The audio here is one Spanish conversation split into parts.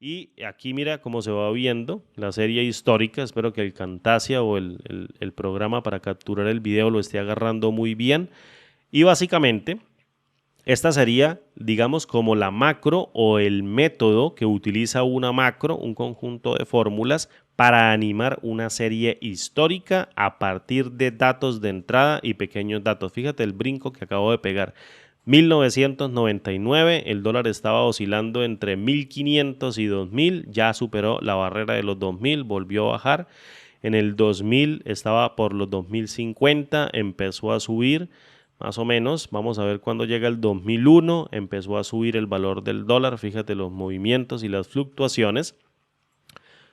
Y aquí mira cómo se va viendo la serie histórica. Espero que el Camtasia o el programa para capturar el video lo esté agarrando muy bien. Y básicamente esta sería, digamos, como la macro o el método que utiliza una macro, un conjunto de fórmulas para animar una serie histórica a partir de datos de entrada y pequeños datos. Fíjate el brinco que acabo de pegar. 1999, el dólar estaba oscilando entre 1500 y 2000, ya superó la barrera de los 2000, volvió a bajar. En el 2000 estaba por los 2050, empezó a subir más o menos. Vamos a ver cuando llega el 2001, empezó a subir el valor del dólar. Fíjate los movimientos y las fluctuaciones.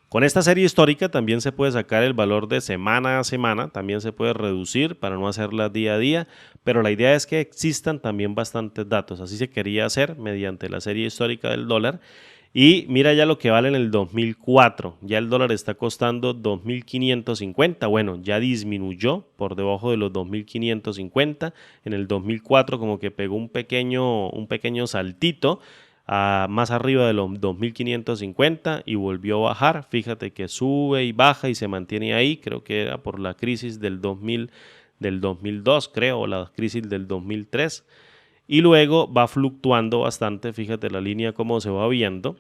Con esta serie histórica también se puede sacar el valor de semana a semana, también se puede reducir para no hacerla día a día, pero la idea es que existan también bastantes datos. Así se quería hacer mediante la serie histórica del dólar. Y mira ya lo que vale en el 2004. Ya el dólar está costando 2.550. Bueno, ya disminuyó por debajo de los 2.550. En el 2004 como que pegó un pequeño saltito más arriba de los 2.550 y volvió a bajar. Fíjate que sube y baja y se mantiene ahí. Creo que era por la crisis del 2002, creo, o la crisis del 2003. Y luego va fluctuando bastante. Fíjate la línea cómo se va viendo.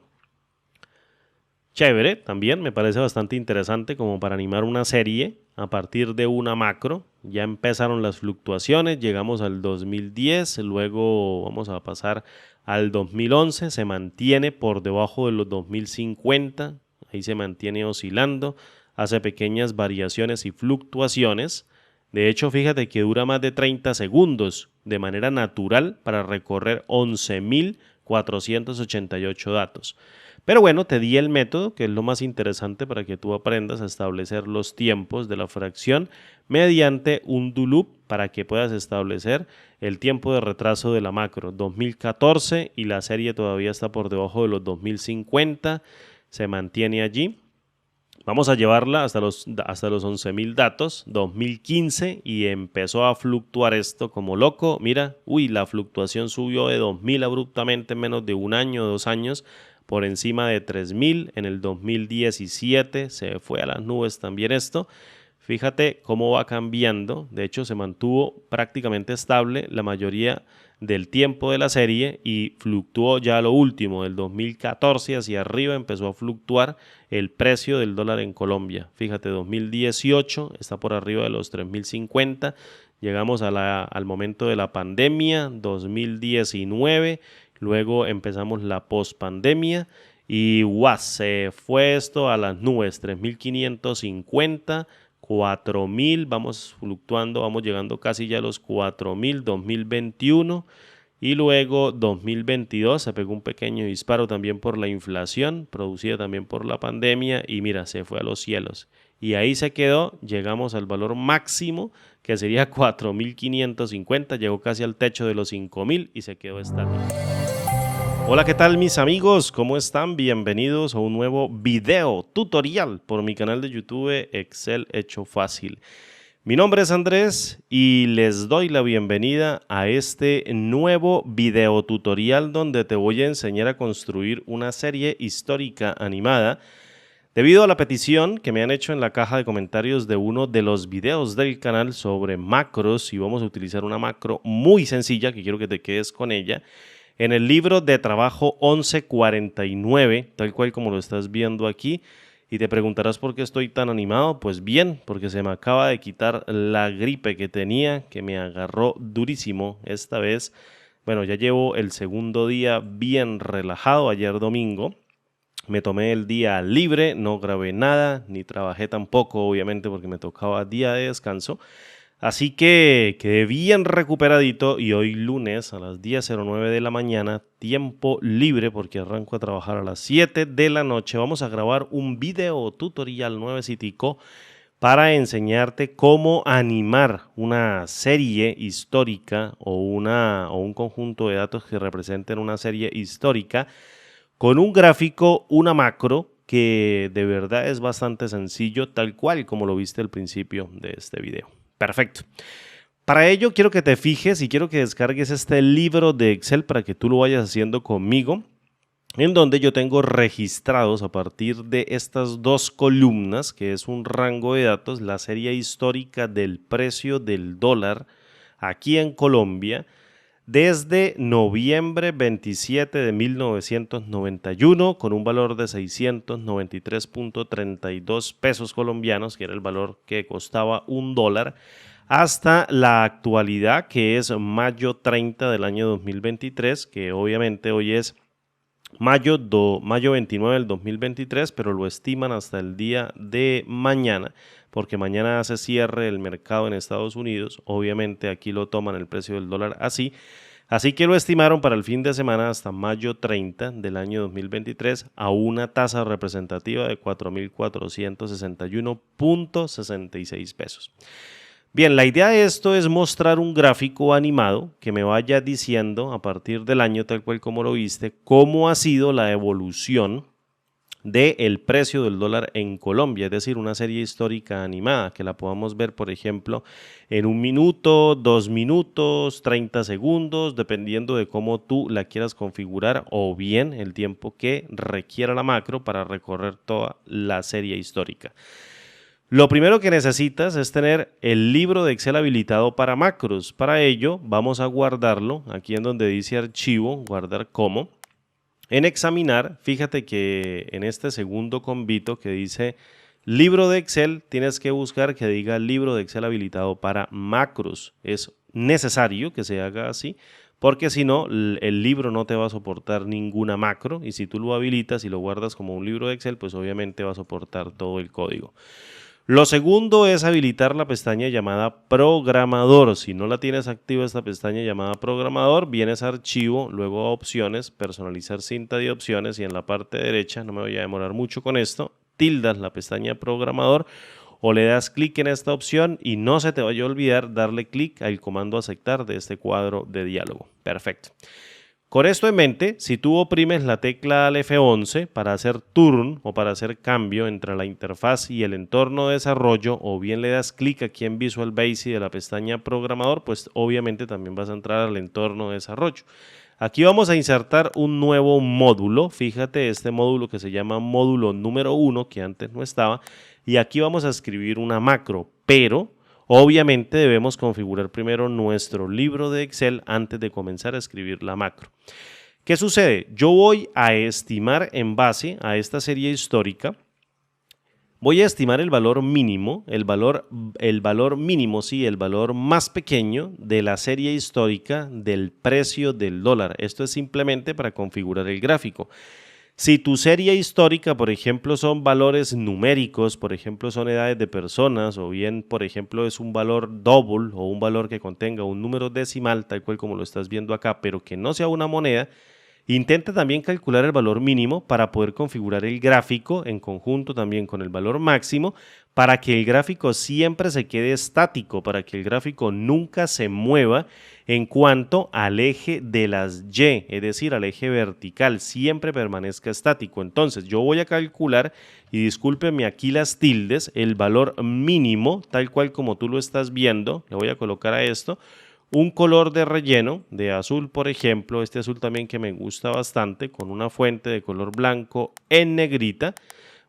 Chévere, también me parece bastante interesante como para animar una serie a partir de una macro. Ya empezaron las fluctuaciones, llegamos al 2010, luego vamos a pasar al 2011, se mantiene por debajo de los 2050, ahí se mantiene oscilando, hace pequeñas variaciones y fluctuaciones. De hecho, fíjate que dura más de 30 segundos de manera natural para recorrer 11.488 datos. Pero bueno, te di el método, que es lo más interesante para que tú aprendas a establecer los tiempos de la fracción mediante un do loop para que puedas establecer el tiempo de retraso de la macro. 2014 y la serie todavía está por debajo de los 2050, se mantiene allí. Vamos a llevarla hasta los 11.000 datos, 2015, y empezó a fluctuar esto como loco. Mira, la fluctuación subió de 2.000 abruptamente en menos de un año, 2 años, por encima de 3.000. En el 2017 se fue a las nubes también esto. Fíjate cómo va cambiando. De hecho, se mantuvo prácticamente estable la mayoría del tiempo de la serie y fluctuó ya lo último, del 2014 hacia arriba empezó a fluctuar el precio del dólar en Colombia. Fíjate, 2018 está por arriba de los 3.050. Llegamos al momento de la pandemia, 2019. Luego empezamos la pospandemia y se fue esto a las nubes, 3.550, 4.000, vamos fluctuando, vamos llegando casi ya a los 4.000, 2021 y luego 2022 se pegó un pequeño disparo también por la inflación producida también por la pandemia y mira, se fue a los cielos. Y ahí se quedó, llegamos al valor máximo que sería 4.550, llegó casi al techo de los 5.000 y se quedó estático. Hola, ¿qué tal mis amigos? ¿Cómo están? Bienvenidos a un nuevo video tutorial por mi canal de YouTube Excel Hecho Fácil. Mi nombre es Andrés y les doy la bienvenida a este nuevo video tutorial donde te voy a enseñar a construir una serie histórica animada debido a la petición que me han hecho en la caja de comentarios de uno de los videos del canal sobre macros y vamos a utilizar una macro muy sencilla que quiero que te quedes con ella. En el libro de trabajo 1149, tal cual como lo estás viendo aquí, y te preguntarás por qué estoy tan animado. Pues bien, porque se me acaba de quitar la gripe que tenía, que me agarró durísimo esta vez. Bueno, ya llevo el segundo día bien relajado, ayer domingo. Me tomé el día libre, no grabé nada, ni trabajé tampoco, obviamente, porque me tocaba día de descanso. Así que quedé bien recuperadito y hoy lunes a las 10:09 de la mañana, tiempo libre porque arranco a trabajar a las 7 de la noche. Vamos a grabar un video tutorial nuevecitico para enseñarte cómo animar una serie histórica o un conjunto de datos que representen una serie histórica con un gráfico, una macro que de verdad es bastante sencillo, tal cual como lo viste al principio de este video. Perfecto. Para ello quiero que te fijes y quiero que descargues este libro de Excel para que tú lo vayas haciendo conmigo. en donde yo tengo registrados a partir de estas dos columnas, que es un rango de datos, la serie histórica del precio del dólar aquí en Colombia desde noviembre 27 de 1991 con un valor de 693.32 pesos colombianos, que era el valor que costaba un dólar, hasta la actualidad, que es mayo 30 del año 2023, que obviamente hoy es mayo 29 del 2023, pero lo estiman hasta el día de mañana, porque mañana hace cierre el mercado en Estados Unidos. Obviamente aquí lo toman el precio del dólar así. Así que lo estimaron para el fin de semana hasta mayo 30 del año 2023 a una tasa representativa de 4.461.66 pesos. Bien, la idea de esto es mostrar un gráfico animado que me vaya diciendo a partir del año tal cual como lo viste, cómo ha sido la evolución del precio del dólar en Colombia, es decir, una serie histórica animada que la podamos ver, por ejemplo, en 1 minuto, 2 minutos, 30 segundos, dependiendo de cómo tú la quieras configurar o bien el tiempo que requiera la macro para recorrer toda la serie histórica. Lo primero que necesitas es tener el libro de Excel habilitado para macros. Para ello vamos a guardarlo aquí en donde dice archivo, guardar como. En examinar, fíjate que en este segundo convito que dice libro de Excel, tienes que buscar que diga libro de Excel habilitado para macros. Es necesario que se haga así, porque si no, el libro no te va a soportar ninguna macro, y si tú lo habilitas y lo guardas como un libro de Excel, pues obviamente va a soportar todo el código. Lo segundo es habilitar la pestaña llamada programador. Si no la tienes activa esta pestaña llamada programador, vienes a archivo, luego a opciones, personalizar cinta de opciones y en la parte derecha, no me voy a demorar mucho con esto, tildas la pestaña programador o le das clic en esta opción y no se te vaya a olvidar darle clic al comando aceptar de este cuadro de diálogo. Perfecto. Con esto en mente, si tú oprimes la tecla al F11 para hacer turn o para hacer cambio entre la interfaz y el entorno de desarrollo, o bien le das clic aquí en Visual Basic de la pestaña programador, pues obviamente también vas a entrar al entorno de desarrollo. Aquí vamos a insertar un nuevo módulo. Fíjate, este módulo que se llama módulo número 1, que antes no estaba, y aquí vamos a escribir una macro, pero obviamente debemos configurar primero nuestro libro de Excel antes de comenzar a escribir la macro. ¿Qué sucede? Yo voy a estimar en base a esta serie histórica, voy a estimar el valor mínimo, el valor mínimo, sí, el valor más pequeño de la serie histórica del precio del dólar. Esto es simplemente para configurar el gráfico. Si tu serie histórica, por ejemplo, son valores numéricos, por ejemplo, son edades de personas, o bien, por ejemplo, es un valor double o un valor que contenga un número decimal, tal cual como lo estás viendo acá, pero que no sea una moneda, intenta también calcular el valor mínimo para poder configurar el gráfico en conjunto también con el valor máximo para que el gráfico siempre se quede estático, para que el gráfico nunca se mueva en cuanto al eje de las Y, es decir, al eje vertical, siempre permanezca estático. Entonces yo voy a calcular, y discúlpeme aquí las tildes, el valor mínimo, tal cual como tú lo estás viendo, le voy a colocar a esto, un color de relleno de azul, por ejemplo, este azul también que me gusta bastante, con una fuente de color blanco en negrita.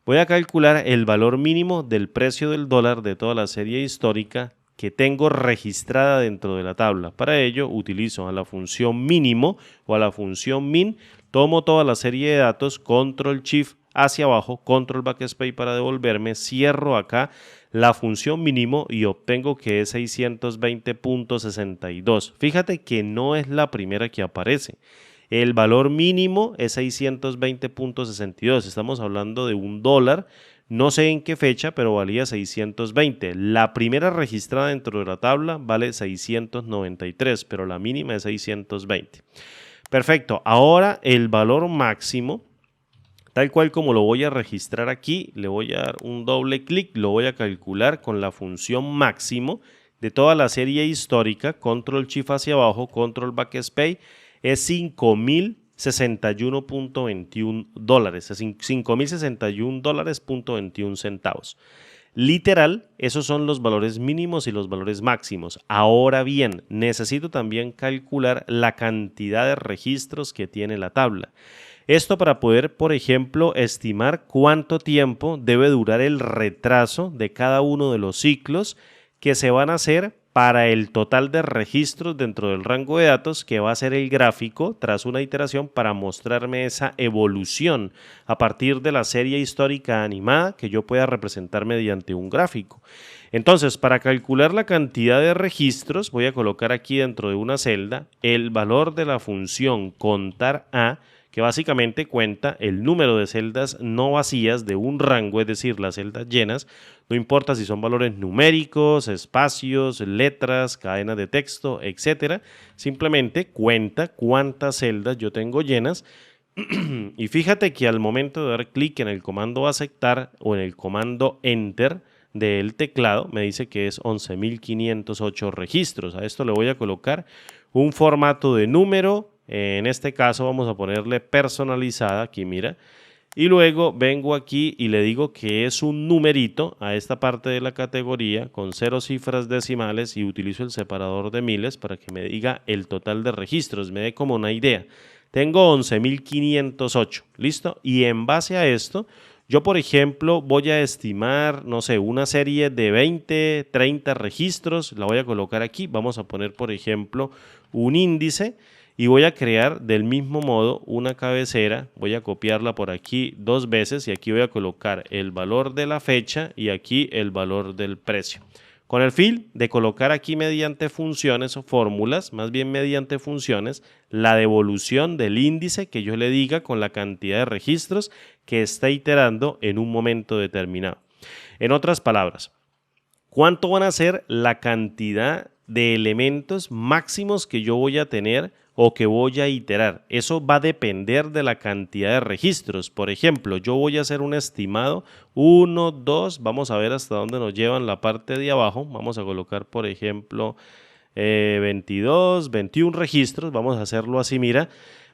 Voy a calcular el valor mínimo del precio del dólar de toda la serie histórica que tengo registrada dentro de la tabla. Para ello utilizo a la función mínimo o a la función min, tomo toda la serie de datos, control shift hacia abajo, control backspace para devolverme, cierro acá la función mínimo y obtengo que es 620.62. Fíjate que no es la primera que aparece. El valor mínimo es 620.62. Estamos hablando de un dólar. No sé en qué fecha, pero valía 620. La primera registrada dentro de la tabla vale 693, pero la mínima es 620. Perfecto. Ahora el valor máximo, tal cual como lo voy a registrar aquí, le voy a dar un doble clic, lo voy a calcular con la función máximo de toda la serie histórica, control shift hacia abajo, control backspace, es 5.061.21 dólares, es 5.061 dólares.21 centavos. Literal, esos son los valores mínimos y los valores máximos. Ahora bien, necesito también calcular la cantidad de registros que tiene la tabla. Esto para poder, por ejemplo, estimar cuánto tiempo debe durar el retraso de cada uno de los ciclos que se van a hacer para el total de registros dentro del rango de datos que va a ser el gráfico tras una iteración para mostrarme esa evolución a partir de la serie histórica animada que yo pueda representar mediante un gráfico. Entonces, para calcular la cantidad de registros, voy a colocar aquí dentro de una celda el valor de la función contar a, que básicamente cuenta el número de celdas no vacías de un rango, es decir, las celdas llenas, no importa si son valores numéricos, espacios, letras, cadenas de texto, etcétera, simplemente cuenta cuántas celdas yo tengo llenas. Y fíjate que al momento de dar clic en el comando aceptar o en el comando enter del teclado, me dice que es 11.508 registros. A esto le voy a colocar un formato de número. En este caso vamos a ponerle personalizada, aquí mira, y luego vengo aquí y le digo que es un numerito a esta parte de la categoría con 0 cifras decimales y utilizo el separador de miles para que me diga el total de registros, me dé como una idea. Tengo 11.508, ¿listo? Y en base a esto, yo por ejemplo voy a estimar, no sé, una serie de 20, 30 registros, la voy a colocar aquí, vamos a poner por ejemplo un índice. Y voy a crear del mismo modo una cabecera, voy a copiarla por aquí 2 veces y aquí voy a colocar el valor de la fecha y aquí el valor del precio. Con el fin de colocar aquí mediante funciones o fórmulas, más bien mediante funciones, la devolución del índice que yo le diga con la cantidad de registros que está iterando en un momento determinado. En otras palabras, ¿cuánto van a ser la cantidad de elementos máximos que yo voy a tener o que voy a iterar? Eso va a depender de la cantidad de registros. Por ejemplo, yo voy a hacer un estimado 1, 2, vamos a ver hasta dónde nos llevan la parte de abajo. Vamos a colocar, por ejemplo, 22, 21 registros. Vamos a hacerlo así, mira.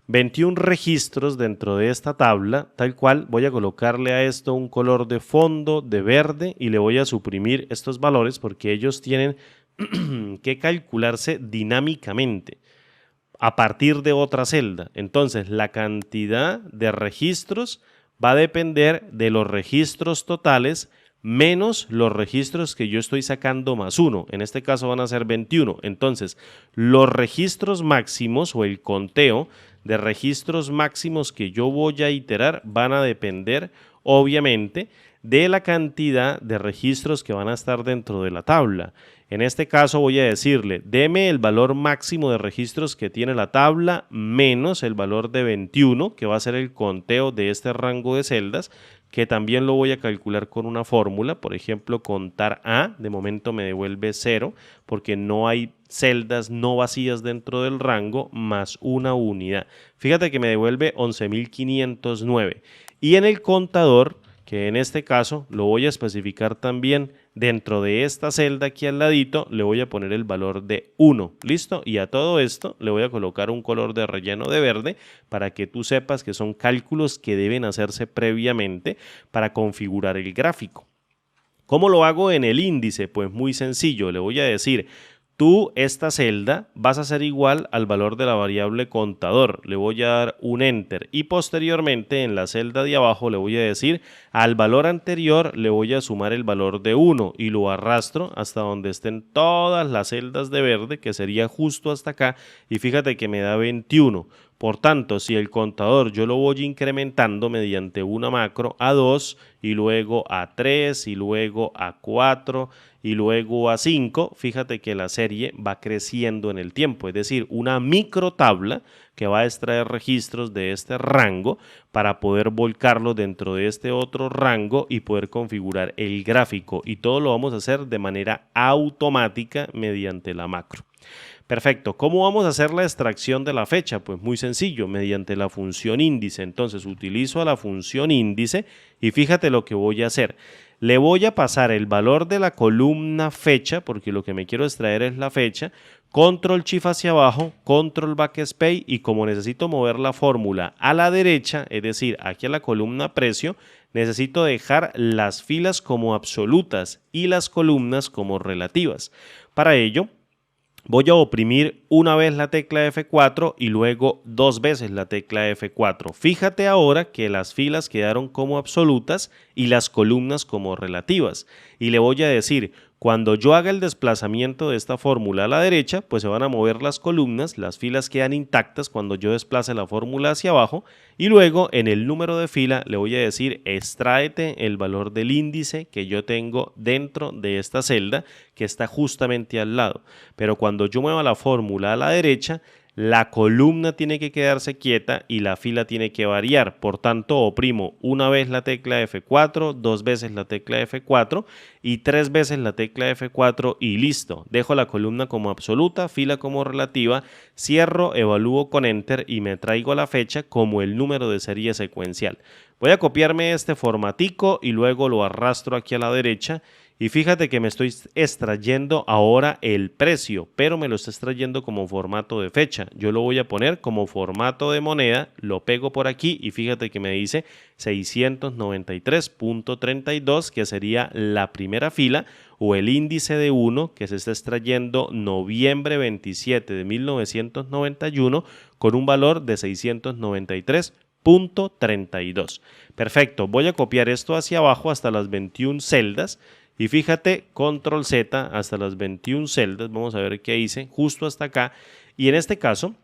21 registros dentro de esta tabla, tal cual voy a colocarle a esto un color de fondo de verde y le voy a suprimir estos valores porque ellos tienen que calcularse dinámicamente a partir de otra celda. Entonces, la cantidad de registros va a depender de los registros totales menos los registros que yo estoy sacando más 1. En este caso van a ser 21. Entonces, los registros máximos o el conteo de registros máximos que yo voy a iterar van a depender, obviamente, de la cantidad de registros que van a estar dentro de la tabla. En este caso voy a decirle, deme el valor máximo de registros que tiene la tabla menos el valor de 21, que va a ser el conteo de este rango de celdas, que también lo voy a calcular con una fórmula. Por ejemplo, contar A, de momento me devuelve 0, porque no hay celdas no vacías dentro del rango, más una unidad. Fíjate que me devuelve 11.509. Y en el contador, que en este caso lo voy a especificar también dentro de esta celda aquí al ladito, le voy a poner el valor de 1, ¿listo? Y a todo esto le voy a colocar un color de relleno de verde para que tú sepas que son cálculos que deben hacerse previamente para configurar el gráfico. ¿Cómo lo hago en el índice? Pues muy sencillo, le voy a decir, tú esta celda vas a hacer igual al valor de la variable contador, le voy a dar un enter y posteriormente en la celda de abajo le voy a decir al valor anterior le voy a sumar el valor de 1 y lo arrastro hasta donde estén todas las celdas de verde, que sería justo hasta acá, y fíjate que me da 21. Por tanto, si el contador yo lo voy incrementando mediante una macro a 2 y luego a 3 y luego a 4 y luego a 5, fíjate que la serie va creciendo en el tiempo, es decir, una micro tabla que va a extraer registros de este rango para poder volcarlo dentro de este otro rango y poder configurar el gráfico, y todo lo vamos a hacer de manera automática mediante la macro. Perfecto. ¿Cómo vamos a hacer la extracción de la fecha? Pues muy sencillo, mediante la función índice. Entonces utilizo a la función índice y fíjate lo que voy a hacer. Le voy a pasar el valor de la columna fecha, porque lo que me quiero extraer es la fecha, control shift hacia abajo, control backspace, y como necesito mover la fórmula a la derecha, es decir, aquí a la columna precio, necesito dejar las filas como absolutas y las columnas como relativas. Para ello, Voy a oprimir una vez la tecla F4 y luego dos veces la tecla F4. Fíjate ahora que las filas quedaron como absolutas y las columnas como relativas. Y le voy a decir, cuando yo haga el desplazamiento de esta fórmula a la derecha, pues se van a mover las columnas, las filas quedan intactas cuando yo desplace la fórmula hacia abajo y luego en el número de fila le voy a decir extráete el valor del índice que yo tengo dentro de esta celda que está justamente al lado. Pero cuando yo mueva la fórmula a la derecha, la columna tiene que quedarse quieta y la fila tiene que variar. Por tanto, oprimo una vez la tecla F4, dos veces la tecla F4 y tres veces la tecla F4 y listo. Dejo la columna como absoluta, fila como relativa, cierro, evalúo con Enter y me traigo la fecha como el número de serie secuencial. Voy a copiarme este formatico y luego lo arrastro aquí a la derecha. Y fíjate que me estoy extrayendo ahora el precio, pero me lo está extrayendo como formato de fecha. Yo lo voy a poner como formato de moneda, lo pego por aquí y fíjate que me dice 693.32, que sería la primera fila, o el índice de 1 que se está extrayendo noviembre 27 de 1991 con un valor de 693.32. Perfecto, voy a copiar esto hacia abajo hasta las 21 celdas. Y fíjate, control Z hasta las 21 celdas, vamos a ver qué hice, justo hasta acá. Y en este caso,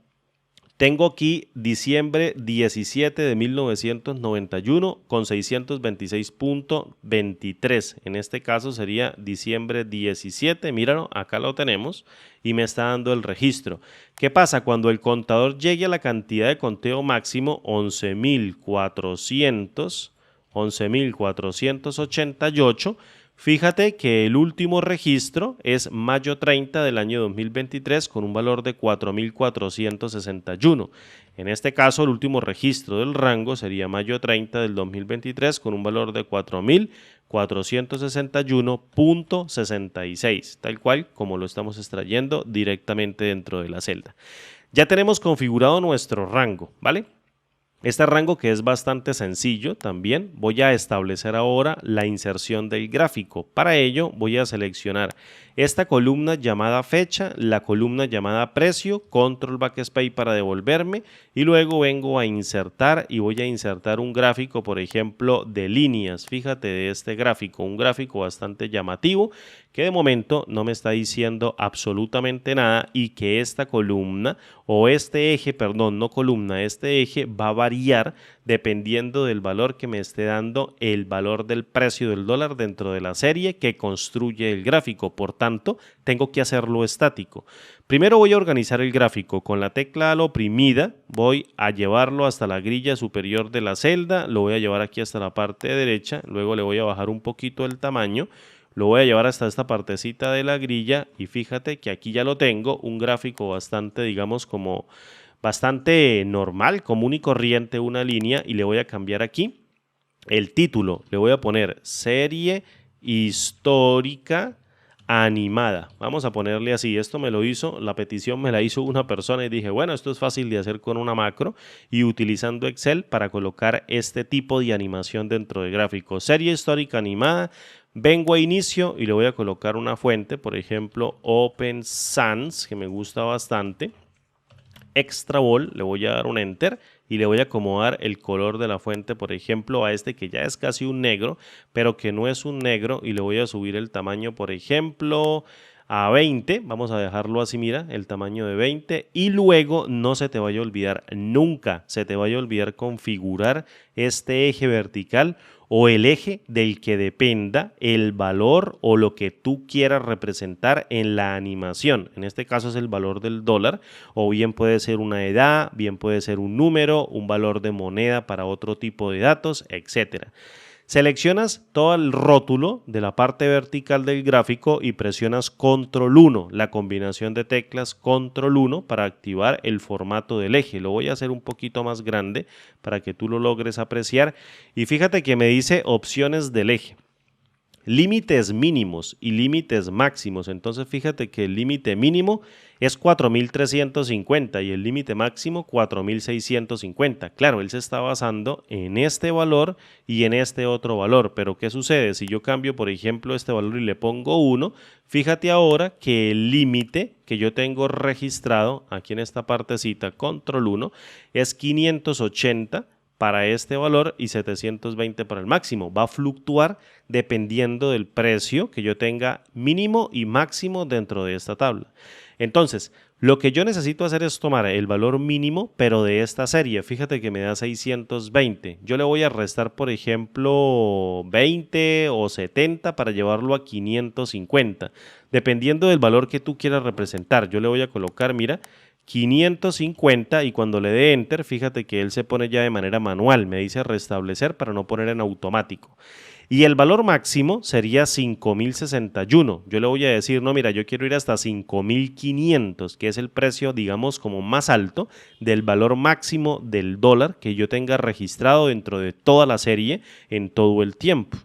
tengo aquí diciembre 17 de 1991 con 626.23. En este caso sería diciembre 17, míralo, acá lo tenemos y me está dando el registro. ¿Qué pasa? Cuando el contador llegue a la cantidad de conteo máximo 11.488, fíjate que el último registro es mayo 30 del año 2023 con un valor de 4.461. En este caso, el último registro del rango sería mayo 30 del 2023 con un valor de 4.461.66, tal cual como lo estamos extrayendo directamente dentro de la celda. Ya tenemos configurado nuestro rango, ¿vale? Este rango, que es bastante sencillo también, voy a establecer ahora la inserción del gráfico. Para ello voy a seleccionar esta columna llamada fecha, la columna llamada precio, control backspace para devolverme y luego vengo a insertar y voy a insertar un gráfico, por ejemplo, de líneas. Fíjate de este gráfico, un gráfico bastante llamativo que de momento no me está diciendo absolutamente nada y que esta columna o este eje, perdón, no columna, este eje va a variar dependiendo del valor que me esté dando el valor del precio del dólar dentro de la serie que construye el gráfico. Por tanto, tengo que hacerlo estático. Primero voy a organizar el gráfico con la tecla Alt oprimida, voy a llevarlo hasta la grilla superior de la celda, lo voy a llevar aquí hasta la parte derecha, luego le voy a bajar un poquito el tamaño. Lo voy a llevar hasta esta partecita de la grilla y fíjate que aquí ya lo tengo, un gráfico bastante, digamos, como bastante normal, común y corriente, una línea, y le voy a cambiar aquí el título. Le voy a poner serie histórica animada. Vamos a ponerle así. Esto me lo hizo, la petición me la hizo una persona y dije, bueno, esto es fácil de hacer con una macro y utilizando Excel para colocar este tipo de animación dentro de gráfico. Serie histórica animada. Vengo a inicio y le voy a colocar una fuente, por ejemplo, Open Sans, que me gusta bastante. Extra Bold, le voy a dar un Enter y le voy a acomodar el color de la fuente, por ejemplo, a este que ya es casi un negro, pero que no es un negro, y le voy a subir el tamaño, por ejemplo, a 20. Vamos a dejarlo así, mira, el tamaño de 20. Y luego no se te vaya a olvidar, nunca se te vaya a olvidar configurar este eje vertical o el eje del que dependa el valor o lo que tú quieras representar en la animación. En este caso es el valor del dólar, o bien puede ser una edad, bien puede ser un número, un valor de moneda para otro tipo de datos, etcétera. Seleccionas todo el rótulo de la parte vertical del gráfico y presionas Control 1, la combinación de teclas Control 1 para activar el formato del eje. Lo voy a hacer un poquito más grande para que tú lo logres apreciar. Y fíjate que me dice opciones del eje. límites mínimos y límites máximos. Entonces fíjate que el límite mínimo es 4.350 y el límite máximo 4.650. Claro, él se está basando en este valor y en este otro valor, pero ¿qué sucede? Si yo cambio, por ejemplo, este valor y le pongo 1, fíjate ahora que el límite que yo tengo registrado aquí en esta partecita, control 1, es 580 para este valor y 720 para el máximo. Va a fluctuar dependiendo del precio que yo tenga mínimo y máximo dentro de esta tabla. Entonces, lo que yo necesito hacer es tomar el valor mínimo, pero de esta serie. Fíjate que me da 620. Yo le voy a restar, por ejemplo, 20 o 70 para llevarlo a 550. Dependiendo del valor que tú quieras representar. Yo le voy a colocar, mira, 550 y cuando le dé Enter, fíjate que él se pone ya de manera manual. Me dice restablecer para no poner en automático. Y el valor máximo sería 5061. Yo le voy a decir, no, mira, yo quiero ir hasta 5500, que es el precio, digamos, como más alto del valor máximo del dólar que yo tenga registrado dentro de toda la serie en todo el tiempo.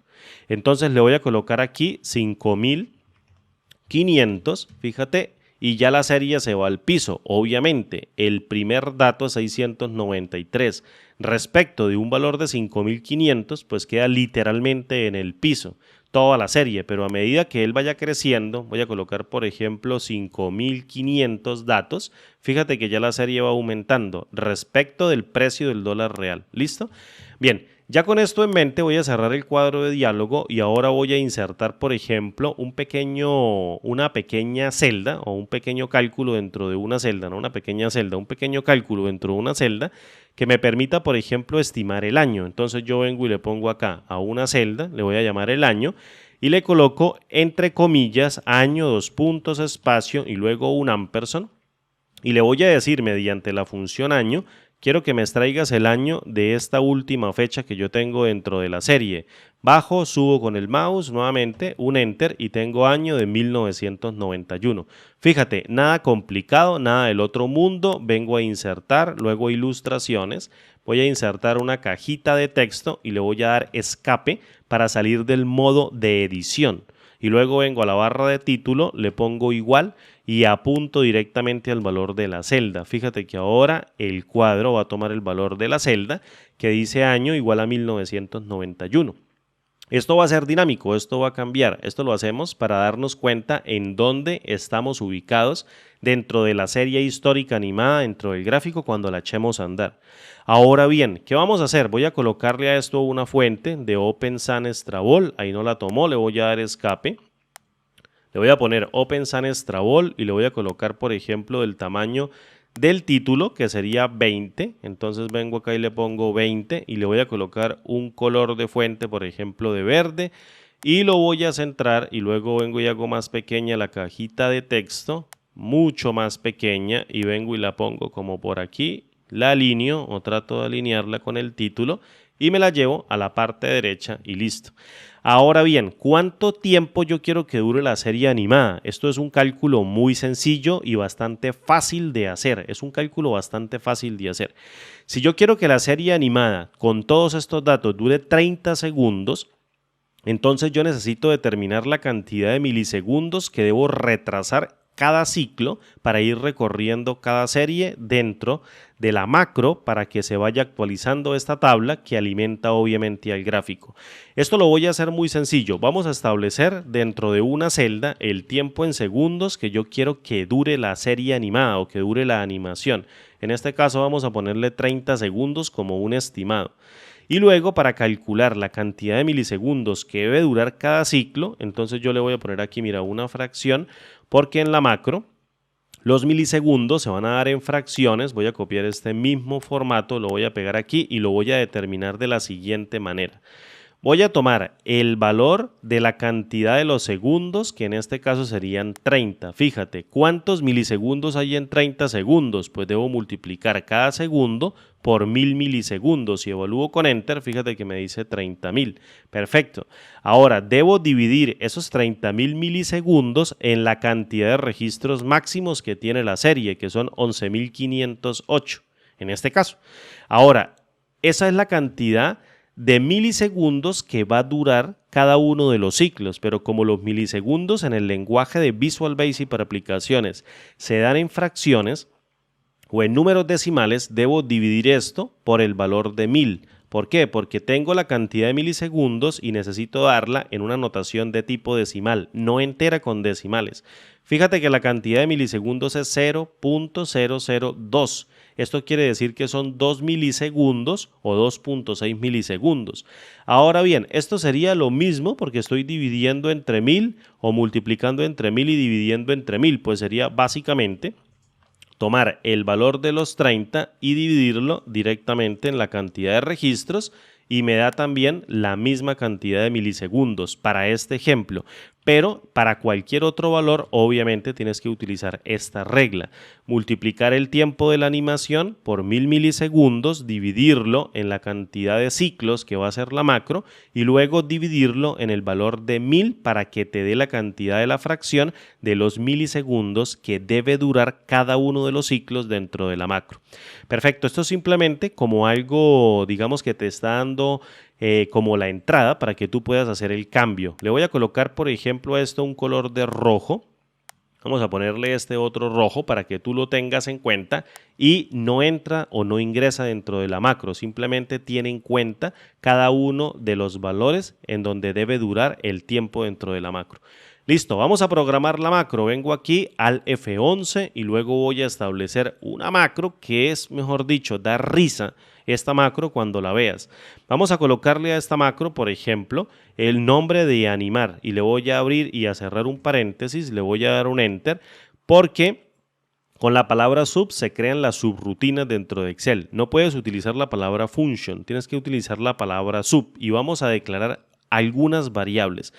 Entonces le voy a colocar aquí 5500, fíjate, y ya la serie se va al piso. Obviamente, el primer dato es 693. Respecto de un valor de 5500, pues queda literalmente en el piso toda la serie, pero a medida que él vaya creciendo, voy a colocar, por ejemplo, 5500 datos, fíjate que ya la serie va aumentando respecto del precio del dólar real. ¿Listo? Bien. Ya con esto en mente voy a cerrar el cuadro de diálogo y ahora voy a insertar, por ejemplo, una pequeña celda o un pequeño cálculo dentro de una celda, no una pequeña celda, un pequeño cálculo dentro de una celda que me permita, por ejemplo, estimar el año. Entonces yo vengo y le pongo acá a una celda, le voy a llamar el año y le coloco entre comillas año, dos puntos, espacio y luego un ampersand y le voy a decir mediante la función año, quiero que me extraigas el año de esta última fecha que yo tengo dentro de la serie. Bajo, subo con el mouse nuevamente, un enter y tengo año de 1991. Fíjate, nada complicado, nada del otro mundo. Vengo a insertar, luego ilustraciones. Voy a insertar una cajita de texto y le voy a dar escape para salir del modo de edición. Y luego vengo a la barra de título, le pongo igual y apunto directamente al valor de la celda. Fíjate que ahora el cuadro va a tomar el valor de la celda que dice año igual a 1991. Esto va a ser dinámico, esto va a cambiar. Esto lo hacemos para darnos cuenta en dónde estamos ubicados dentro de la serie histórica animada, dentro del gráfico cuando la echemos a andar. Ahora bien, ¿qué vamos a hacer? Voy a colocarle a esto una fuente de Open Sans Strabol. Ahí no la tomó, le voy a dar escape. Le voy a poner Open Sans Strabol y le voy a colocar, por ejemplo, del tamaño del título, que sería 20. Entonces vengo acá y le pongo 20 y le voy a colocar un color de fuente, por ejemplo, de verde. Y lo voy a centrar y luego vengo y hago más pequeña la cajita de texto, mucho más pequeña, y vengo y la pongo como por aquí. La alineo o trato de alinearla con el título y me la llevo a la parte derecha y listo. Ahora bien, ¿cuánto tiempo yo quiero que dure la serie animada? Esto es un cálculo muy sencillo y bastante fácil de hacer. Es un cálculo bastante fácil de hacer. Si yo quiero que la serie animada con todos estos datos dure 30 segundos, entonces yo necesito determinar la cantidad de milisegundos que debo retrasar cada ciclo para ir recorriendo cada serie dentro de la macro para que se vaya actualizando esta tabla que alimenta obviamente al gráfico. Esto lo voy a hacer muy sencillo. Vamos a establecer dentro de una celda el tiempo en segundos que yo quiero que dure la serie animada o que dure la animación. En este caso vamos a ponerle 30 segundos como un estimado. Y luego para calcular la cantidad de milisegundos que debe durar cada ciclo, entonces yo le voy a poner aquí, mira, una fracción, porque en la macro los milisegundos se van a dar en fracciones. Voy a copiar este mismo formato, lo voy a pegar aquí y lo voy a determinar de la siguiente manera. Voy a tomar el valor de la cantidad de los segundos, que en este caso serían 30. Fíjate, ¿cuántos milisegundos hay en 30 segundos? Pues debo multiplicar cada segundo por 1000 milisegundos. Si evalúo con Enter, fíjate que me dice 30.000. Perfecto. Ahora, debo dividir esos 30.000 milisegundos en la cantidad de registros máximos que tiene la serie, que son 11.508 en este caso. Ahora, esa es la cantidad de milisegundos que va a durar cada uno de los ciclos, pero como los milisegundos en el lenguaje de Visual Basic para aplicaciones se dan en fracciones o en números decimales, debo dividir esto por el valor de 1000. ¿Por qué? Porque tengo la cantidad de milisegundos y necesito darla en una notación de tipo decimal, no entera con decimales. Fíjate que la cantidad de milisegundos es 0.002. Esto quiere decir que son 2 milisegundos o 2.6 milisegundos. Ahora bien, esto sería lo mismo porque estoy dividiendo entre 1000 o multiplicando entre 1000 y dividiendo entre 1000. Pues sería básicamente tomar el valor de los 30 y dividirlo directamente en la cantidad de registros y me da también la misma cantidad de milisegundos para este ejemplo. Pero para cualquier otro valor, obviamente tienes que utilizar esta regla. Multiplicar el tiempo de la animación por 1000 milisegundos, dividirlo en la cantidad de ciclos que va a ser la macro y luego dividirlo en el valor de 1000 para que te dé la cantidad de la fracción de los milisegundos que debe durar cada uno de los ciclos dentro de la macro. Perfecto, esto es simplemente como algo, digamos, que te está dando como la entrada para que tú puedas hacer el cambio. Le voy a colocar, por ejemplo, a esto un color de rojo. Vamos a ponerle este otro rojo para que tú lo tengas en cuenta y no entra o no ingresa dentro de la macro. Simplemente tiene en cuenta cada uno de los valores en donde debe durar el tiempo dentro de la macro. Listo, vamos a programar la macro. Vengo aquí al F11 y luego voy a establecer una macro que es, mejor dicho, da risa esta macro cuando la veas. Vamos a colocarle a esta macro, por ejemplo, el nombre de animar y le voy a abrir y a cerrar un paréntesis, le voy a dar un enter porque con la palabra sub se crean las subrutinas dentro de Excel. No puedes utilizar la palabra function, tienes que utilizar la palabra sub y vamos a declarar algunas variables.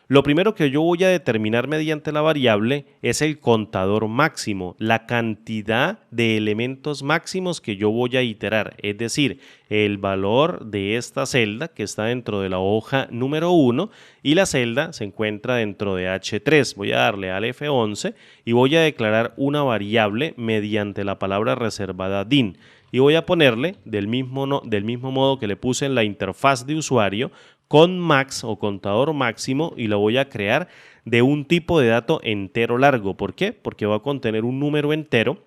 Lo primero que yo voy a determinar mediante la variable es el contador máximo, la cantidad de elementos máximos que yo voy a iterar, es decir, el valor de esta celda que está dentro de la hoja número 1 y la celda se encuentra dentro de H3. Voy a darle al F11 y voy a declarar una variable mediante la palabra reservada din y voy a ponerle del mismo modo que le puse en la interfaz de usuario con max o contador máximo y lo voy a crear de un tipo de dato entero largo. ¿Por qué? Porque va a contener un número entero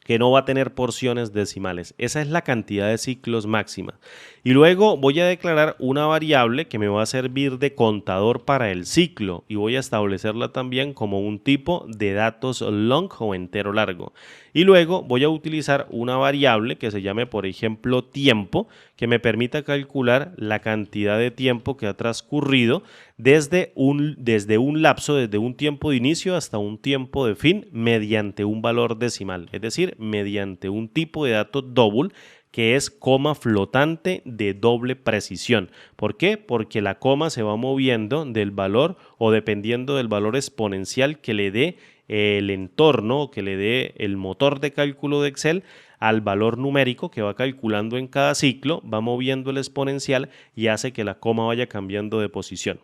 que no va a tener porciones decimales. Esa es la cantidad de ciclos máxima. Y luego voy a declarar una variable que me va a servir de contador para el ciclo y voy a establecerla también como un tipo de datos long o entero largo. Y luego voy a utilizar una variable que se llame, por ejemplo, tiempo, que me permita calcular la cantidad de tiempo que ha transcurrido desde un lapso, desde un tiempo de inicio hasta un tiempo de fin mediante un valor decimal, es decir, mediante un tipo de dato double que es coma flotante de doble precisión. ¿Por qué? Porque la coma se va moviendo del valor o dependiendo del valor exponencial que le dé el entorno, que le dé el motor de cálculo de Excel al valor numérico que va calculando en cada ciclo, va moviendo el exponencial y hace que la coma vaya cambiando de posición.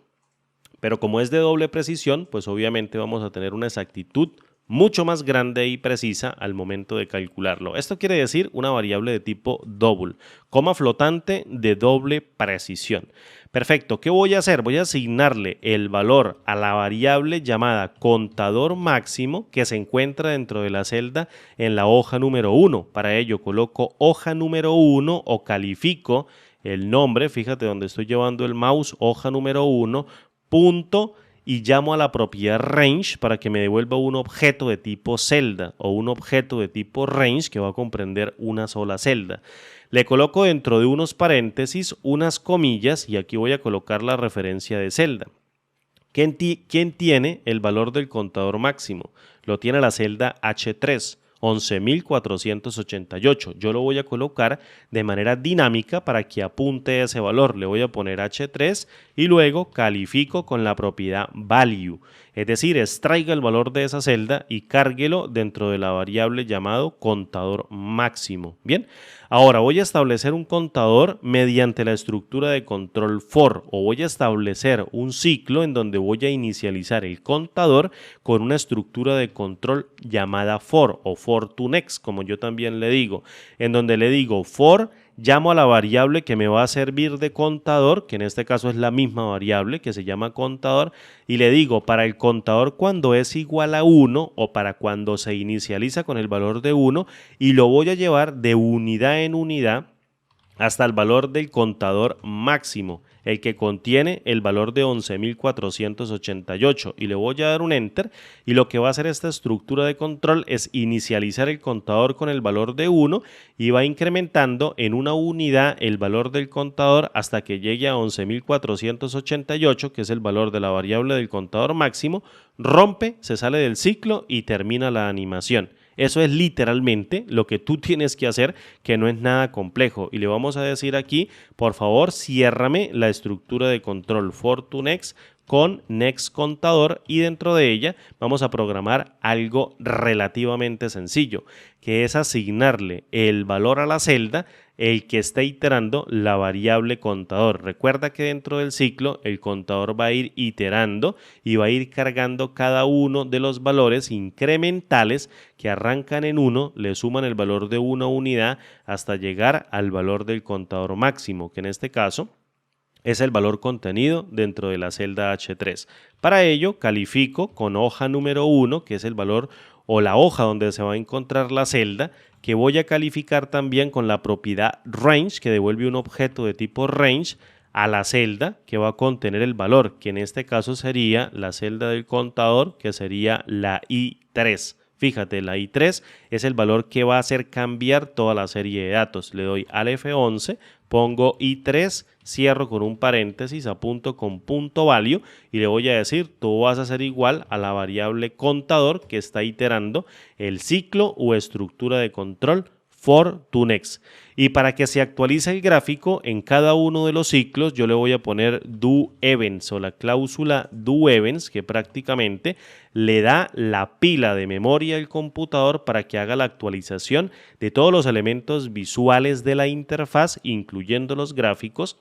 Pero como es de doble precisión, pues obviamente vamos a tener una exactitud mucho más grande y precisa al momento de calcularlo. Esto quiere decir una variable de tipo double, coma flotante de doble precisión. Perfecto, ¿qué voy a hacer? Voy a asignarle el valor a la variable llamada contador máximo que se encuentra dentro de la celda en la hoja número 1. Para ello coloco hoja número 1 o califico el nombre, fíjate donde estoy llevando el mouse, hoja número 1, punto, y llamo a la propiedad range para que me devuelva un objeto de tipo celda o un objeto de tipo range que va a comprender una sola celda. Le coloco dentro de unos paréntesis unas comillas y aquí voy a colocar la referencia de celda. ¿Quién tiene el valor del contador máximo? Lo tiene la celda H3. 11.488. Yo lo voy a colocar de manera dinámica para que apunte ese valor. Le voy a poner H3 y luego califico con la propiedad value. Es decir, extraiga el valor de esa celda y cárguelo dentro de la variable llamado contador máximo. Bien, ahora voy a establecer un contador mediante la estructura de control for o voy a establecer un ciclo en donde voy a inicializar el contador con una estructura de control llamada for o for to next, como yo también le digo, en donde le digo for llamo a la variable que me va a servir de contador, que en este caso es la misma variable que se llama contador, y le digo para el contador cuando es igual a 1 o para cuando se inicializa con el valor de 1, y lo voy a llevar de unidad en unidad hasta el valor del contador máximo, el que contiene el valor de 11.488, y le voy a dar un enter, y lo que va a hacer esta estructura de control es inicializar el contador con el valor de 1 y va incrementando en una unidad el valor del contador hasta que llegue a 11.488, que es el valor de la variable del contador máximo, rompe, se sale del ciclo y termina la animación. Eso es literalmente lo que tú tienes que hacer, que no es nada complejo. Y le vamos a decir aquí, por favor, ciérrame la estructura de control for to next con next contador, y dentro de ella vamos a programar algo relativamente sencillo, que es asignarle el valor a la celda el que está iterando la variable contador. Recuerda que dentro del ciclo el contador va a ir iterando y va a ir cargando cada uno de los valores incrementales que arrancan en 1, le suman el valor de una unidad hasta llegar al valor del contador máximo, que en este caso es el valor contenido dentro de la celda H3. Para ello califico con hoja número 1, que es el valor o la hoja donde se va a encontrar la celda, que voy a calificar también con la propiedad range, que devuelve un objeto de tipo range a la celda que va a contener el valor, que en este caso sería la celda del contador, que sería la I3. Fíjate, la I3 es el valor que va a hacer cambiar toda la serie de datos. Le doy al F11, pongo I3, cierro con un paréntesis, apunto con punto value y le voy a decir, tú vas a ser igual a la variable contador que está iterando el ciclo o estructura de control for to next. Y para que se actualice el gráfico en cada uno de los ciclos, yo le voy a poner do events o la cláusula do events, que prácticamente le da la pila de memoria al computador para que haga la actualización de todos los elementos visuales de la interfaz, incluyendo los gráficos,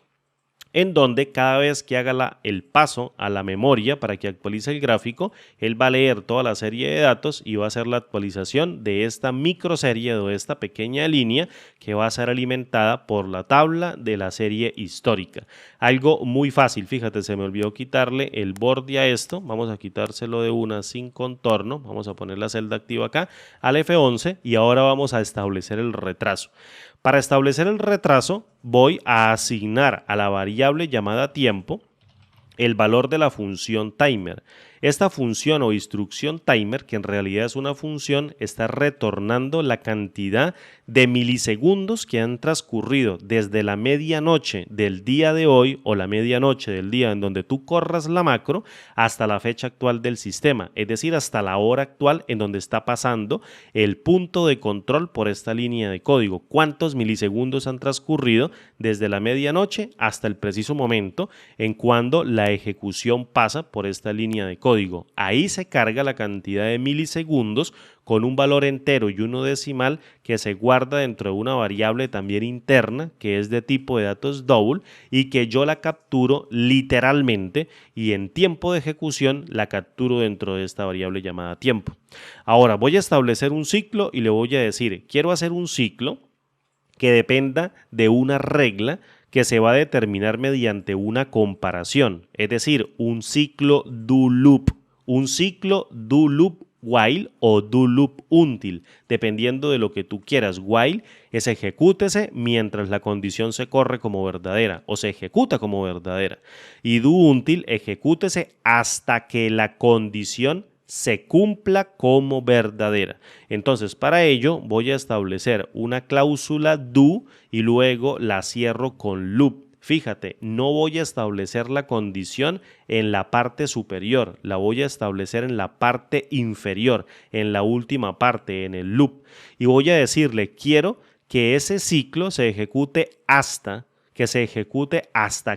en donde cada vez que haga el paso a la memoria para que actualice el gráfico, él va a leer toda la serie de datos y va a hacer la actualización de esta microserie o de esta pequeña línea que va a ser alimentada por la tabla de la serie histórica. Algo muy fácil, fíjate, se me olvidó quitarle el borde a esto, vamos a quitárselo de una sin contorno, vamos a poner la celda activa acá, al F11, y ahora vamos a establecer el retraso. Para establecer el retraso voy a asignar a la variable llamada tiempo el valor de la función timer. Esta función o instrucción timer, que en realidad es una función, está retornando la cantidad de milisegundos que han transcurrido desde la medianoche del día de hoy o la medianoche del día en donde tú corras la macro hasta la fecha actual del sistema, es decir, hasta la hora actual en donde está pasando el punto de control por esta línea de código. ¿Cuántos milisegundos han transcurrido desde la medianoche hasta el preciso momento en cuando la ejecución pasa por esta línea de código? Ahí se carga la cantidad de milisegundos con un valor entero y uno decimal que se guarda dentro de una variable también interna que es de tipo de datos double y que yo la capturo literalmente y en tiempo de ejecución la capturo dentro de esta variable llamada tiempo. Ahora voy a establecer un ciclo y le voy a decir, quiero hacer un ciclo que dependa de una regla que se va a determinar mediante una comparación, es decir, un ciclo do loop, while o do loop until, dependiendo de lo que tú quieras. While es ejecútese mientras la condición se corre como verdadera o se ejecuta como verdadera, y do until ejecútese hasta que la condición se cumpla como verdadera. Entonces, para ello voy a establecer una cláusula do y luego la cierro con loop. Fíjate, no voy a establecer la condición en la parte superior, la voy a establecer en la parte inferior, en la última parte, en el loop. Y voy a decirle, quiero que ese ciclo se ejecute hasta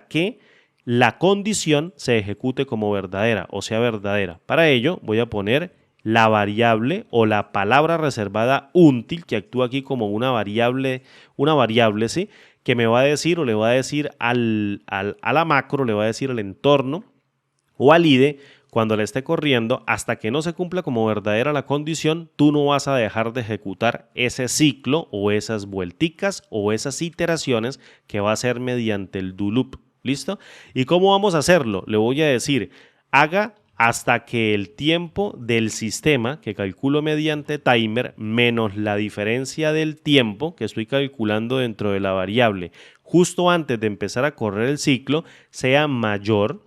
que la condición se ejecute como verdadera, o sea verdadera. Para ello voy a poner la variable o la palabra reservada until, que actúa aquí como una variable, ¿sí? Que me va a decir o le va a decir a la macro, le va a decir al entorno o al IDE cuando le esté corriendo, hasta que no se cumpla como verdadera la condición, tú no vas a dejar de ejecutar ese ciclo o esas vuelticas o esas iteraciones que va a hacer mediante el do loop. ¿Listo? ¿Y cómo vamos a hacerlo? Le voy a decir, haga hasta que el tiempo del sistema que calculo mediante timer menos la diferencia del tiempo que estoy calculando dentro de la variable justo antes de empezar a correr el ciclo sea mayor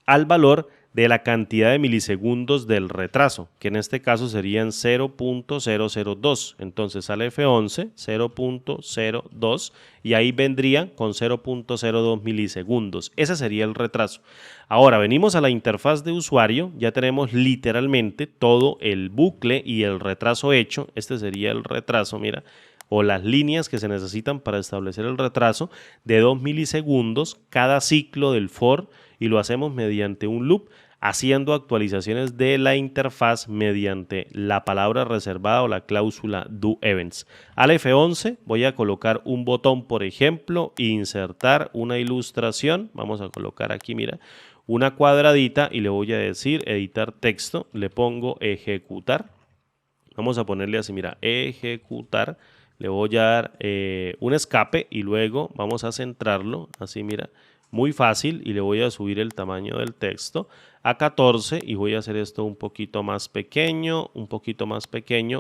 al valor de la cantidad de milisegundos del retraso, que en este caso serían 0.002. Entonces al F11 0.02 y ahí vendría con 0.02 milisegundos. Ese sería el retraso. Ahora venimos a la interfaz de usuario, ya tenemos literalmente todo el bucle y el retraso hecho. Este sería el retraso, mira, o las líneas que se necesitan para establecer el retraso de 2 milisegundos cada ciclo del for, y lo hacemos mediante un loop haciendo actualizaciones de la interfaz mediante la palabra reservada o la cláusula doEvents. Al F11 voy a colocar un botón, por ejemplo, insertar una ilustración. Vamos a colocar aquí, mira, una cuadradita y le voy a decir editar texto. Le pongo ejecutar. Vamos a ponerle así, mira, ejecutar. Le voy a dar un escape y luego vamos a centrarlo, así mira, muy fácil, y le voy a subir el tamaño del texto a 14 y voy a hacer esto un poquito más pequeño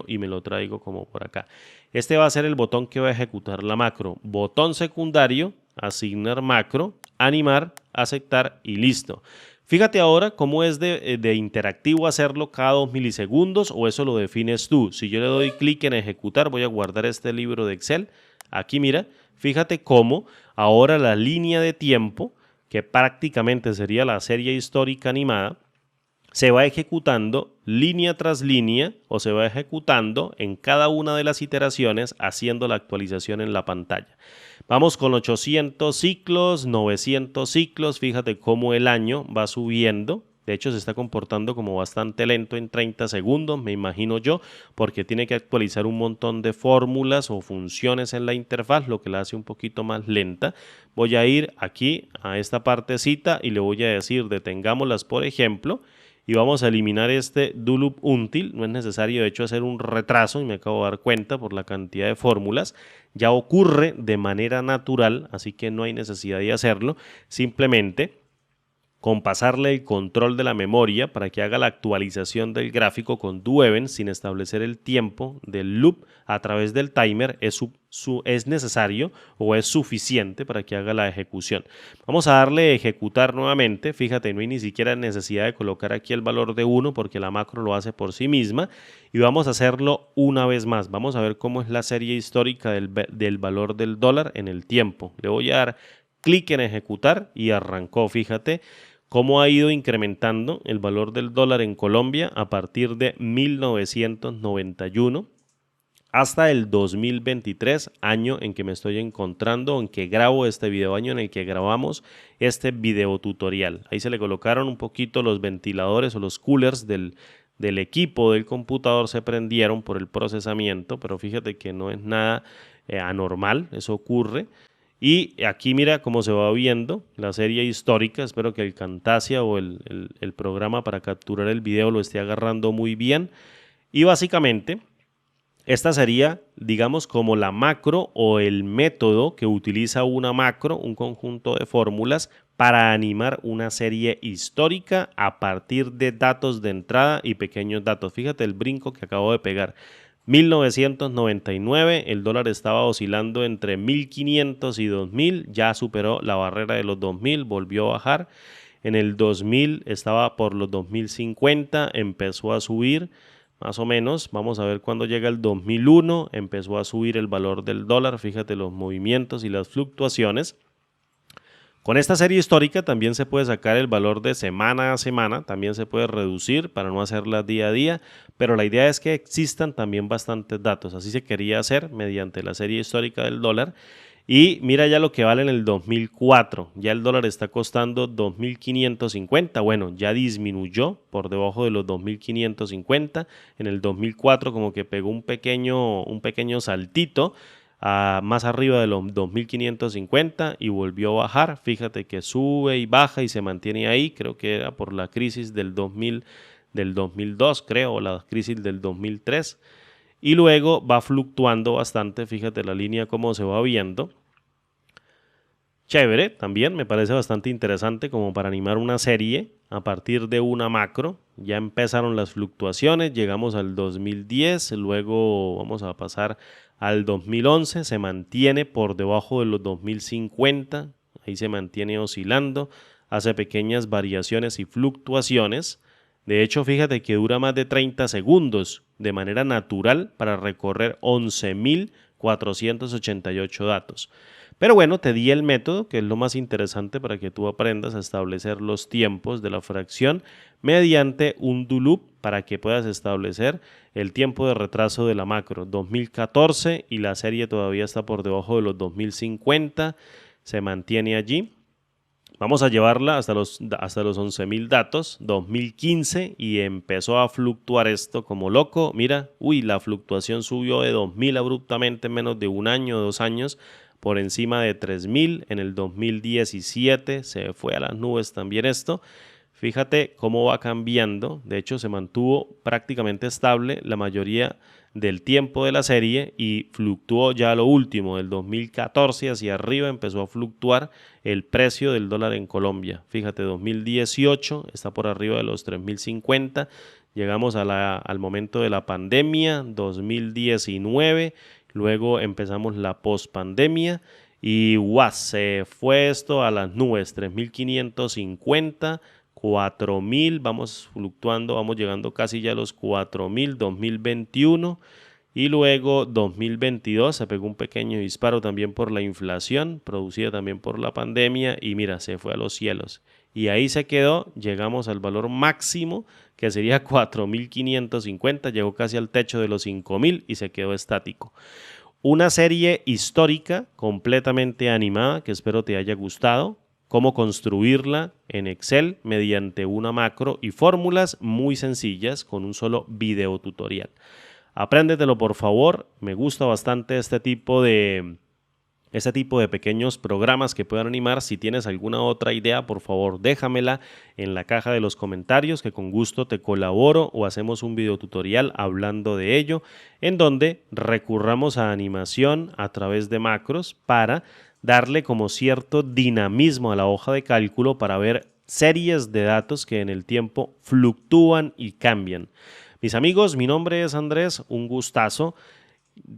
y me lo traigo como por acá. Este va a ser el botón que va a ejecutar la macro. Botón secundario, asignar macro, animar, aceptar y listo. Fíjate ahora cómo es de interactivo hacerlo cada 2 milisegundos, o eso lo defines tú. Si yo le doy clic en ejecutar, voy a guardar este libro de Excel. Aquí mira, fíjate cómo ahora la línea de tiempo, que prácticamente sería la serie histórica animada, se va ejecutando línea tras línea o se va ejecutando en cada una de las iteraciones haciendo la actualización en la pantalla. Vamos con 800 ciclos, 900 ciclos, fíjate cómo el año va subiendo. De hecho, se está comportando como bastante lento en 30 segundos, me imagino yo, porque tiene que actualizar un montón de fórmulas o funciones en la interfaz, lo que la hace un poquito más lenta. Voy a ir aquí a esta partecita y le voy a decir detengámoslas, por ejemplo, y vamos a eliminar este do loop until. No es necesario, de hecho, hacer un retraso, y me acabo de dar cuenta por la cantidad de fórmulas. Ya ocurre de manera natural, así que no hay necesidad de hacerlo. Simplemente con pasarle el control de la memoria para que haga la actualización del gráfico con doEvents sin establecer el tiempo del loop a través del timer es necesario o es suficiente para que haga la ejecución. Vamos a darle ejecutar nuevamente. Fíjate, no hay ni siquiera necesidad de colocar aquí el valor de 1 porque la macro lo hace por sí misma, y vamos a hacerlo una vez más. Vamos a ver cómo es la serie histórica del valor del dólar en el tiempo. Le voy a dar clic en ejecutar y arrancó. Fíjate cómo ha ido incrementando el valor del dólar en Colombia a partir de 1991 hasta el 2023, año en que me estoy encontrando, en que grabo este video, año en el que grabamos este video tutorial. Ahí se le colocaron un poquito los ventiladores o los coolers del equipo del computador, se prendieron por el procesamiento, pero fíjate que no es nada anormal, eso ocurre. Y aquí mira cómo se va viendo la serie histórica. Espero que el Camtasia o el programa para capturar el video lo esté agarrando muy bien. Y básicamente esta sería, digamos, como la macro o el método que utiliza una macro, un conjunto de fórmulas para animar una serie histórica a partir de datos de entrada y pequeños datos. Fíjate el brinco que acabo de pegar. 1999, el dólar estaba oscilando entre 1500 y 2000, ya superó la barrera de los 2000, volvió a bajar. En el 2000 estaba por los 2050, empezó a subir más o menos. Vamos a ver cuando llega el 2001, empezó a subir el valor del dólar. Fíjate los movimientos y las fluctuaciones. Con esta serie histórica también se puede sacar el valor de semana a semana, también se puede reducir para no hacerla día a día, pero la idea es que existan también bastantes datos. Así se quería hacer mediante la serie histórica del dólar. Y mira ya lo que vale en el 2004, ya el dólar está costando 2.550, bueno, ya disminuyó por debajo de los 2.550, en el 2004 como que pegó un pequeño saltito, más arriba de los 2550 y volvió a bajar. Fíjate que sube y baja y se mantiene ahí. Creo que era por la crisis del 2002, creo, o la crisis del 2003. Y luego va fluctuando bastante. Fíjate la línea cómo se va viendo. Chévere, también me parece bastante interesante como para animar una serie a partir de una macro. Ya empezaron las fluctuaciones, llegamos al 2010, luego vamos a pasar al 2011, se mantiene por debajo de los 2050, ahí se mantiene oscilando, hace pequeñas variaciones y fluctuaciones. De hecho, fíjate que dura más de 30 segundos de manera natural para recorrer 11.488 datos. Pero bueno, te di el método, que es lo más interesante para que tú aprendas a establecer los tiempos de la fracción mediante un do loop para que puedas establecer el tiempo de retraso de la macro 2014 y la serie todavía está por debajo de los 2050, se mantiene allí. Vamos a llevarla hasta los 11.000 datos, 2015, y empezó a fluctuar esto como loco. Mira, la fluctuación subió de 2.000 abruptamente en menos de un año, 2 años, por encima de 3.000. En el 2017 se fue a las nubes también esto. Fíjate cómo va cambiando. De hecho, se mantuvo prácticamente estable la mayoría del tiempo de la serie y fluctuó ya lo último, del 2014 hacia arriba empezó a fluctuar el precio del dólar en Colombia. Fíjate, 2018 está por arriba de los 3.050. Llegamos al momento de la pandemia, 2019. Luego empezamos la pospandemia y se fue esto a las nubes, 3.550, 4.000, vamos fluctuando, vamos llegando casi ya a los 4.000, 2021 y luego 2022 se pegó un pequeño disparo también por la inflación, producida también por la pandemia y mira, se fue a los cielos. Y ahí se quedó, llegamos al valor máximo que sería 4.550, llegó casi al techo de los 5.000 y se quedó estático. Una serie histórica completamente animada que espero te haya gustado. Cómo construirla en Excel mediante una macro y fórmulas muy sencillas con un solo video tutorial. Apréndetelo por favor, me gusta bastante este tipo de pequeños programas que puedan animar. Si tienes alguna otra idea, por favor déjamela en la caja de los comentarios que con gusto te colaboro o hacemos un video tutorial hablando de ello en donde recurramos a animación a través de macros para darle como cierto dinamismo a la hoja de cálculo para ver series de datos que en el tiempo fluctúan y cambian. Mis amigos, mi nombre es Andrés, un gustazo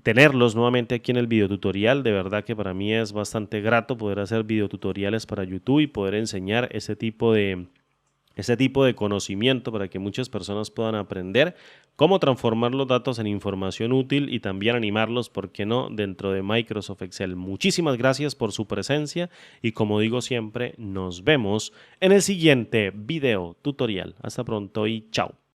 tenerlos nuevamente aquí en el videotutorial. De verdad que para mí es bastante grato poder hacer videotutoriales para YouTube y poder enseñar ese tipo de conocimiento para que muchas personas puedan aprender cómo transformar los datos en información útil y también animarlos, ¿por qué no?, dentro de Microsoft Excel. Muchísimas gracias por su presencia y como digo siempre, nos vemos en el siguiente video tutorial. Hasta pronto y chao.